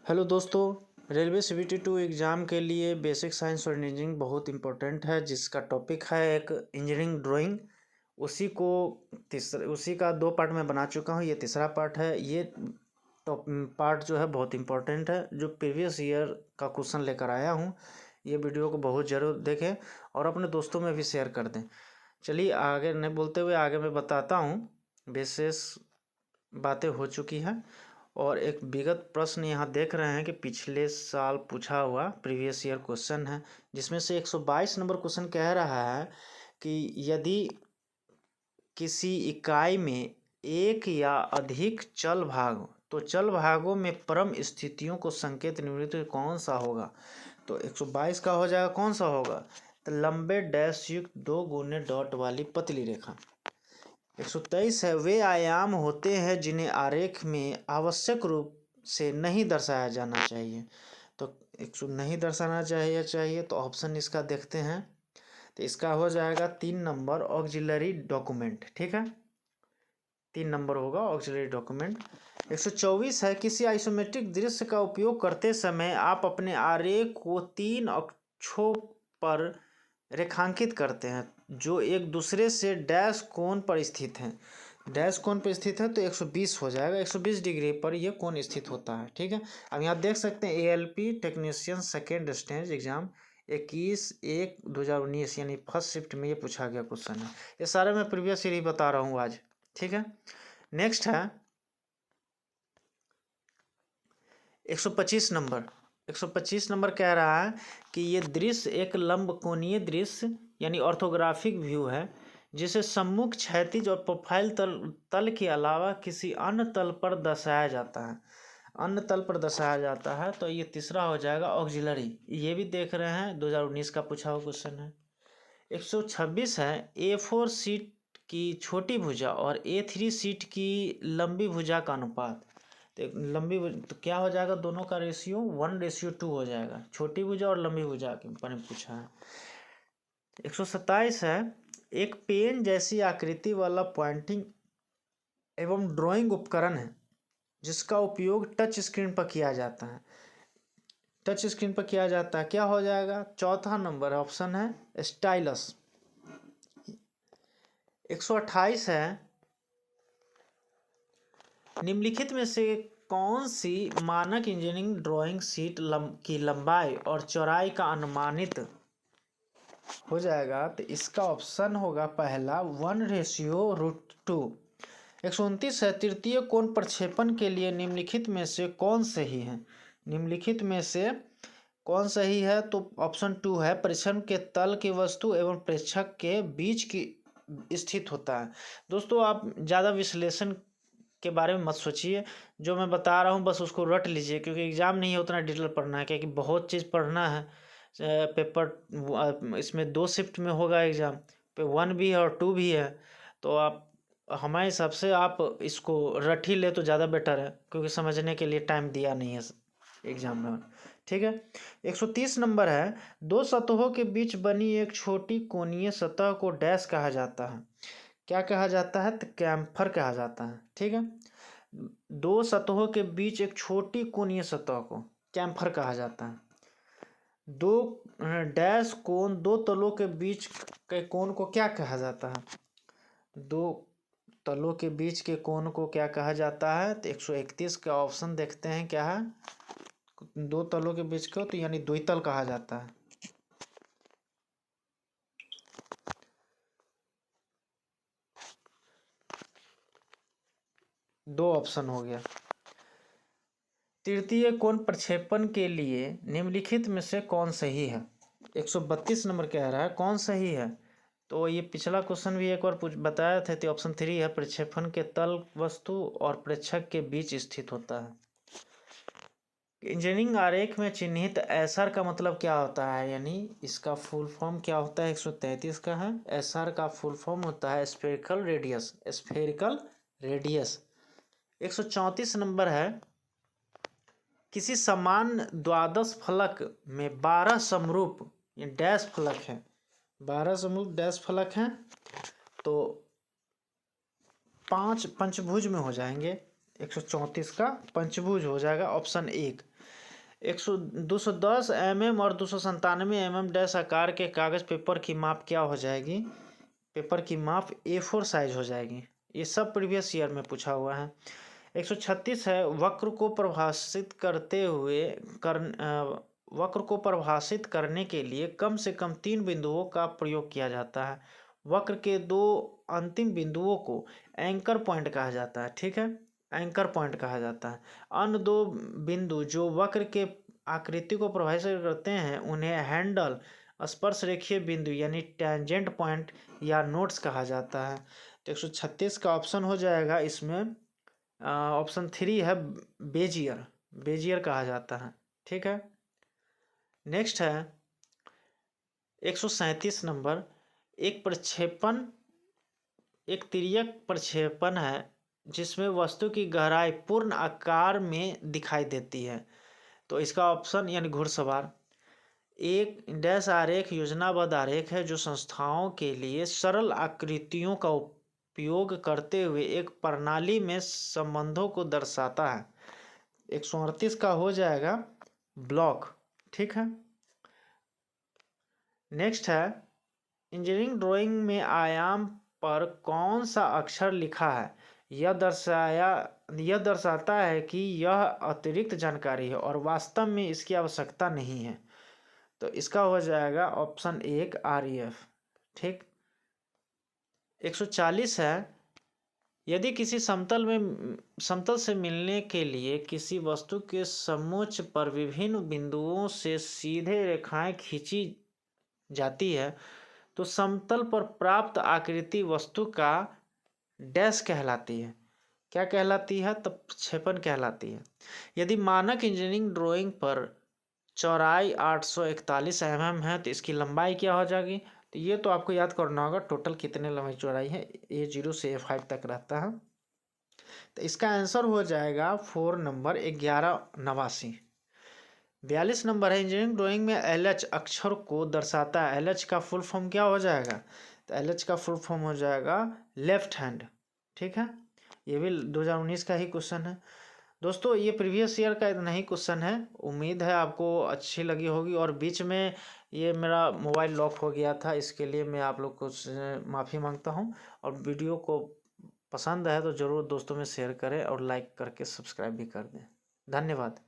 Hello दोस्तों, railway CBT 2 exam के लिए बेसिक साइंस और इंजीनियरिंग बहुत इंपॉर्टेंट है, जिसका टॉपिक है एक इंजीनियरिंग ड्राइंग। उसी का 2 पार्ट में बना चुका हूँ। ये तीसरा पार्ट है। ये टॉप पार्ट जो है बहुत इंपॉर्टेंट है, जो प्रीवियस ईयर का क्वेश्चन लेकर आया हूँ। ये वीडियो को बहुत ज़रूर देखें और अपने दोस्तों में भी शेयर कर दें। चलिए आगे नहीं बोलते हुए आगे मैं बताता हूँ। विशेष बातें हो चुकी हैं और एक विगत प्रश्न यहाँ देख रहे हैं कि पिछले साल पूछा हुआ प्रीवियस ईयर क्वेश्चन है, जिसमें से 122 नंबर क्वेश्चन कह रहा है कि यदि किसी इकाई में एक या अधिक चल भाग हो तो चल भागों में परम स्थितियों को संकेत निम्नलिखित कौन सा होगा। तो 122 का हो जाएगा, कौन सा होगा, तो लंबे डैश युक्त 2 गुने डॉट वाली पतली रेखा। 123 है, वे आयाम होते हैं जिन्हें आरेख में आवश्यक रूप से नहीं दर्शाया जाना चाहिए। तो नहीं दर्शाना चाहिए तो ऑप्शन इसका देखते हैं। तो इसका हो जाएगा 3 नंबर ऑक्सिलरी डॉक्यूमेंट। ठीक है, 3 नंबर होगा ऑक्सिलरी डॉक्यूमेंट। 124 है, किसी आइसोमेट्रिक दृश्य का उपयोग करते समय आप अपने आरेख को 3 अक्षों पर रेखांकित करते हैं जो एक दूसरे से डैश कोण पर स्थित हैं। डैश कोण पर स्थित है तो 120 हो जाएगा। 120 डिग्री पर यह कोण स्थित होता है। ठीक है, अब यहाँ देख सकते हैं ALP technician second stage exam 21/1/2019 यानी फर्स्ट शिफ्ट में ये पूछा गया क्वेश्चन है। ये सारे मैं प्रीवियस ईयर ही बता रहा हूँ आज। ठीक है, नेक्स्ट है 125 नंबर। 125 नंबर कह रहा है कि ये दृश्य एक लंबकोणीय दृश्य यानी ऑर्थोग्राफिक व्यू है, जिसे सम्मुख, क्षैतिज और प्रोफाइल तल के अलावा किसी अन्य तल पर दर्शाया जाता है। अन्य तल पर दर्शाया जाता है तो ये तीसरा हो जाएगा ऑक्सिलरी। ये भी देख रहे हैं 2019 का पूछा हुआ क्वेश्चन है। 126 है, A4 सीट की छोटी भुजा और A3 सीट की लंबी भुजा का अनुपात। तो क्या हो जाएगा, दोनों का रेशियो 1:2 हो जाएगा। छोटी भुजा और लंबी भुजा के बारे में पूछा है। 127 है, एक पेन जैसी आकृति वाला पॉइंटिंग एवं ड्राइंग उपकरण है जिसका उपयोग टच स्क्रीन पर किया जाता है। टच स्क्रीन पर किया जाता है, क्या हो जाएगा, चौथा नंबर ऑप्शन है स्टाइलस। 128 है, निम्नलिखित में से कौन सी मानक इंजीनियरिंग ड्राइंग शीट की लंबाई और चौड़ाई का अनुमानित हो जाएगा। तो इसका ऑप्शन होगा पहला 1:√2। 129 है, तृतीय कोण प्रक्षेपण के लिए निम्नलिखित में से कौन सही है। निम्नलिखित में से कौन सही है, तो ऑप्शन 2 है, परिक्षण के तल की वस्तु एवं प्रेक्षक के बीच की स्थित होता है। दोस्तों आप ज़्यादा विश्लेषण के बारे में मत सोचिए, जो मैं बता रहा हूँ बस उसको रट लीजिए, क्योंकि एग्ज़ाम नहीं है उतना डिटेल पढ़ना है, क्योंकि बहुत चीज़ पढ़ना है। पेपर इसमें 2 शिफ्ट में होगा एग्ज़ाम, पे 1 भी है और 2 भी है। तो आप हमारे हिसाब से आप इसको रट ही ले तो ज़्यादा बेटर है, क्योंकि समझने के लिए टाइम दिया नहीं है एग्ज़ाम में। ठीक है, 130 नंबर है, 2 सतहों के बीच बनी एक छोटी कोणीय सतह को डैश कहा जाता है। क्या कहा जाता है, तो कैम्फर कहा जाता है। ठीक है, 2 सतहों के बीच एक छोटी कोणीय सतह को कैम्फर कहा जाता है। 2 डैश कोण 2 तलों के बीच के कोण को क्या कहा जाता है, 2 तलों के बीच के कोण को क्या कहा जाता है। तो 131 का ऑप्शन देखते हैं क्या है, 2 तलों के बीच को तो यानी द्वितल कहा जाता है। दो ऑप्शन हो गया। तृतीय कोण प्रक्षेपण के लिए निम्नलिखित में से कौन सही है। 132 नंबर कह रहा है कौन सही है। तो ये पिछला क्वेश्चन भी एक बार बताया था, तो ऑप्शन 3 है, प्रक्षेपण के तल वस्तु और प्रेक्षक के बीच स्थित होता है। इंजीनियरिंग आरेख में चिन्हित एसआर का मतलब क्या होता है, यानी इसका फुल फॉर्म क्या होता है। 133 का है, एसआर का फुल फॉर्म होता है spherical radius. Spherical radius. 134 number है, किसी समान द्वादश फलक में 12 समरूप डैश फलक है, 12 समरूप डैश फलक हैं तो 5 पंचभुज में हो जाएंगे। 134 का पंचभुज हो जाएगा ऑप्शन 1। 210 mm और 297 mm डैश आकार के कागज पेपर की माप क्या हो जाएगी? पेपर की माप A4 साइज हो जाएगी। ये सब प्रीवियस ईयर में पूछा हुआ है। 136 है, वक्र को परिभाषित करते हुए वक्र को परिभाषित करने के लिए कम से कम 3 बिंदुओं का प्रयोग किया जाता है। वक्र के 2 अंतिम बिंदुओं को एंकर पॉइंट कहा जाता है। ठीक है, एंकर पॉइंट कहा जाता है। अन्य 2 बिंदु जो वक्र के आकृति को प्रभावित करते हैं उन्हें हैंडल स्पर्श रेखीय बिंदु यानी टेंजेंट पॉइंट या नोड्स कहा जाता है। तो 136 का ऑप्शन हो जाएगा इसमें ऑप्शन 3 है, बेजियर। बेजियर कहा जाता है। ठीक है, नेक्स्ट है 137 नंबर। एक प्रक्षेपण एक तिर्यक प्रक्षेपण है जिसमें वस्तु की गहराई पूर्ण आकार में दिखाई देती है। तो इसका ऑप्शन यानी घुड़सवार। एक डैश आरेख योजनाबद्ध आरेख है जो संस्थाओं के लिए सरल आकृतियों का उपयोग करते हुए एक प्रणाली में संबंधों को दर्शाता है। 138 का हो जाएगा ब्लॉक। ठीक है, नेक्स्ट है इंजीनियरिंग ड्राइंग में आयाम पर कौन सा अक्षर लिखा है? यह दर्शाता है कि यह अतिरिक्त जानकारी है और वास्तव में इसकी आवश्यकता नहीं है। तो इसका हो जाएगा ऑप्शन 1 REF। ठीक, 140 है, यदि किसी समतल से मिलने के लिए किसी वस्तु के समोच्च पर विभिन्न बिंदुओं से सीधे रेखाएं खींची जाती है तो समतल पर प्राप्त आकृति वस्तु का डैश कहलाती है। क्या कहलाती है? तो प्रक्षेपण कहलाती है। यदि मानक इंजीनियरिंग ड्राइंग पर चौड़ाई 841 mm है तो इसकी लंबाई क्या हो जाएगी? तो ये तो आपको याद करना होगा टोटल कितने लंबाई चौड़ाई है। A0 से A5 तक रहता है। तो इसका आंसर हो जाएगा 4 नंबर 1189। 42 नंबर है, इंजीनियरिंग ड्राइंग में LH अक्षर को दर्शाता है। LH का फुल फॉर्म क्या हो जाएगा? तो LH का फुल फॉर्म हो जाएगा लेफ्ट हैंड। ठीक है, ये भी 2019 का ही क्वेश्चन है। दोस्तों ये प्रीवियस ईयर का इतना ही क्वेश्चन है। उम्मीद है आपको अच्छी लगी होगी। और बीच में ये मेरा मोबाइल लॉक हो गया था, इसके लिए मैं आप लोग को माफ़ी मांगता हूँ। और वीडियो को पसंद है तो ज़रूर दोस्तों में शेयर करें और लाइक करके सब्सक्राइब भी कर दें। धन्यवाद।